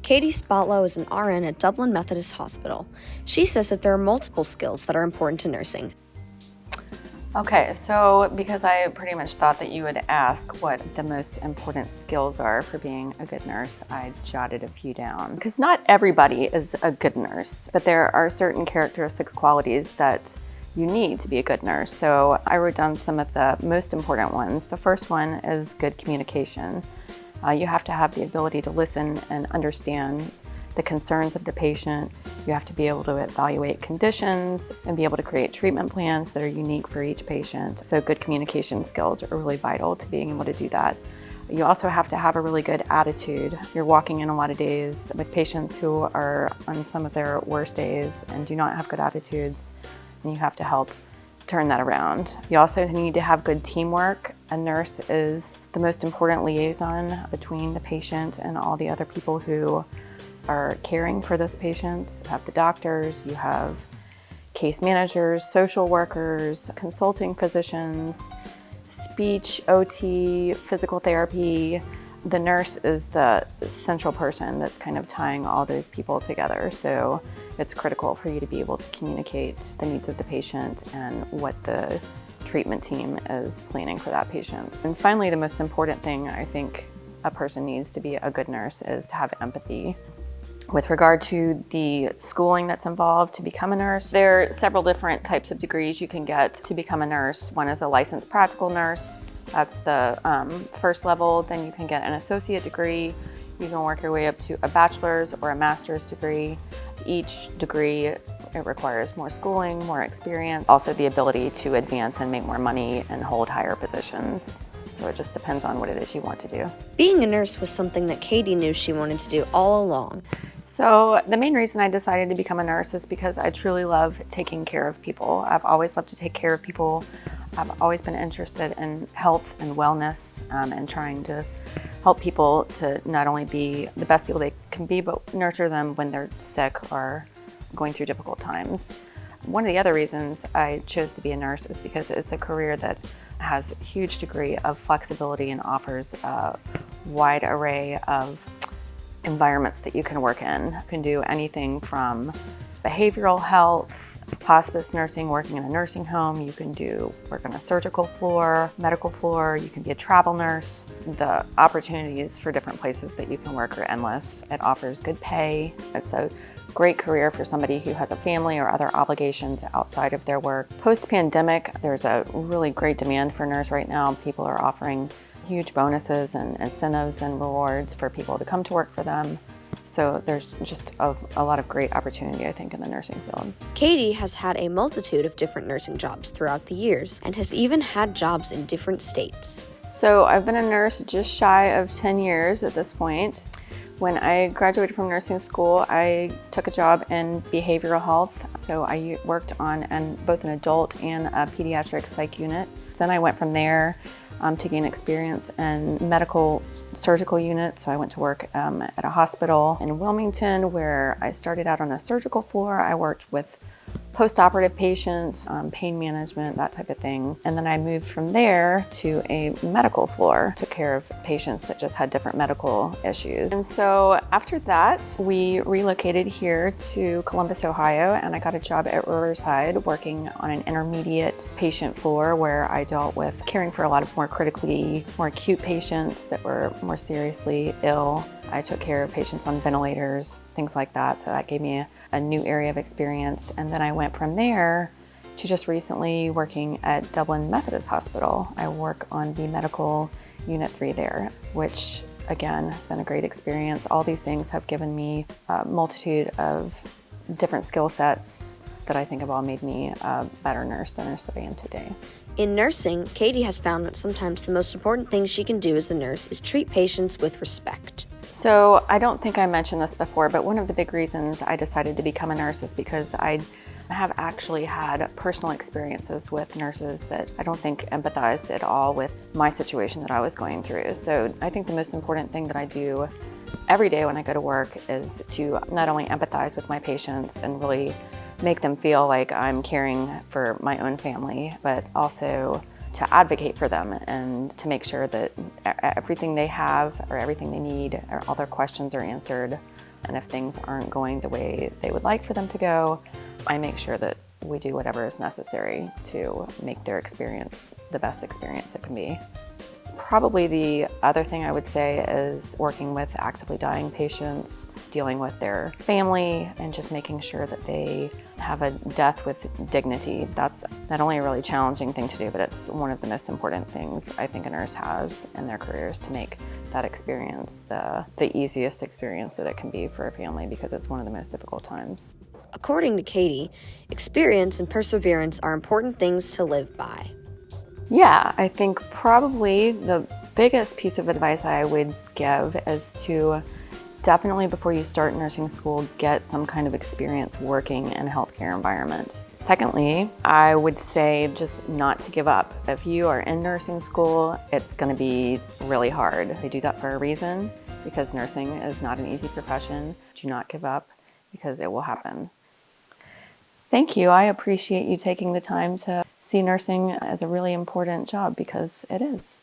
Katie Spotloe is an RN at Dublin Methodist Hospital. She says that there are multiple skills that are important to nursing. Okay, so because I pretty much thought that you would ask what the most important skills are for being a good nurse, I jotted a few down. Because not everybody is a good nurse, but there are certain characteristics, qualities that you need to be a good nurse. So I wrote down some of the most important ones. The first one is good communication. You have to have the ability to listen and understand the concerns of the patient. You have to be able to evaluate conditions and be able to create treatment plans that are unique for each patient. So good communication skills are really vital to being able to do that. You also have to have a really good attitude. You're walking in a lot of days with patients who are on some of their worst days and do not have good attitudes, and you have to help turn that around. You also need to have good teamwork. A nurse is the most important liaison between the patient and all the other people who are caring for this patient. You have the doctors, you have case managers, social workers, consulting physicians, speech, OT, physical therapy. The nurse is the central person that's kind of tying all those people together. So it's critical for you to be able to communicate the needs of the patient and what the treatment team is planning for that patient. And finally, the most important thing I think a person needs to be a good nurse is to have empathy. With regard to the schooling that's involved to become a nurse, there are several different types of degrees you can get to become a nurse. One is a licensed practical nurse. That's the first level. Then you can get an associate degree. You can work your way up to a bachelor's or a master's degree. Each degree, it requires more schooling, more experience, also the ability to advance and make more money and hold higher positions. So it just depends on what it is you want to do. Being a nurse was something that Katie knew she wanted to do all along. So the main reason I decided to become a nurse is because I truly love taking care of people. I've always loved to take care of people. I've always been interested in health and wellness and trying to help people to not only be the best people they can be, but nurture them when they're sick or going through difficult times. One of the other reasons I chose to be a nurse is because it's a career that has a huge degree of flexibility and offers a wide array of environments that you can work in. You can do anything from behavioral health, hospice nursing, working in a nursing home. You can work on a surgical floor, medical floor. You can be a travel nurse. The opportunities for different places that you can work are endless. It offers good pay. It's a great career for somebody who has a family or other obligations outside of their work. Post-pandemic, there's a really great demand for nurse right now. People are offering huge bonuses and incentives and rewards for people to come to work for them. So there's just a lot of great opportunity, I think, in the nursing field. Katie has had a multitude of different nursing jobs throughout the years and has even had jobs in different states. So I've been a nurse just shy of 10 years at this point. When I graduated from nursing school, I took a job in behavioral health. So I worked on both an adult and a pediatric psych unit. Then I went from there to gain experience in medical surgical unit. So I went to work at a hospital in Wilmington where I started out on a surgical floor. I worked with post-operative patients, pain management, that type of thing. And then I moved from there to a medical floor, took care of patients that just had different medical issues. And so after that, we relocated here to Columbus, Ohio, and I got a job at Riverside working on an intermediate patient floor where I dealt with caring for a lot of more acute patients that were more seriously ill. I took care of patients on ventilators, things like that. So that gave me a new area of experience. And then I went from there to just recently working at Dublin Methodist Hospital. I work on the medical unit 3 there, which again has been a great experience. All these things have given me a multitude of different skill sets that I think have all made me a better nurse, the nurse that I am today. In nursing, Katie has found that sometimes the most important thing she can do as a nurse is treat patients with respect. So I don't think I mentioned this before, but one of the big reasons I decided to become a nurse is because I have actually had personal experiences with nurses that I don't think empathized at all with my situation that I was going through. So I think the most important thing that I do every day when I go to work is to not only empathize with my patients and really make them feel like I'm caring for my own family, but also to advocate for them and to make sure that everything they have or everything they need or all their questions are answered And if things aren't going the way they would like for them to go, I make sure that we do whatever is necessary to make their experience the best experience it can be. Probably the other thing I would say is working with actively dying patients, dealing with their family, and just making sure that they have a death with dignity. That's not only a really challenging thing to do, but it's one of the most important things I think a nurse has in their careers, to make that experience the easiest experience that it can be for a family, because it's one of the most difficult times. According to Katie, experience and perseverance are important things to live by. Yeah, I think probably the biggest piece of advice I would give is to definitely, before you start nursing school, get some kind of experience working in a healthcare environment. Secondly, I would say just not to give up. If you are in nursing school, it's going to be really hard. They do that for a reason, because nursing is not an easy profession. Do not give up, because it will happen. Thank you. I appreciate you taking the time to see nursing as a really important job, because it is.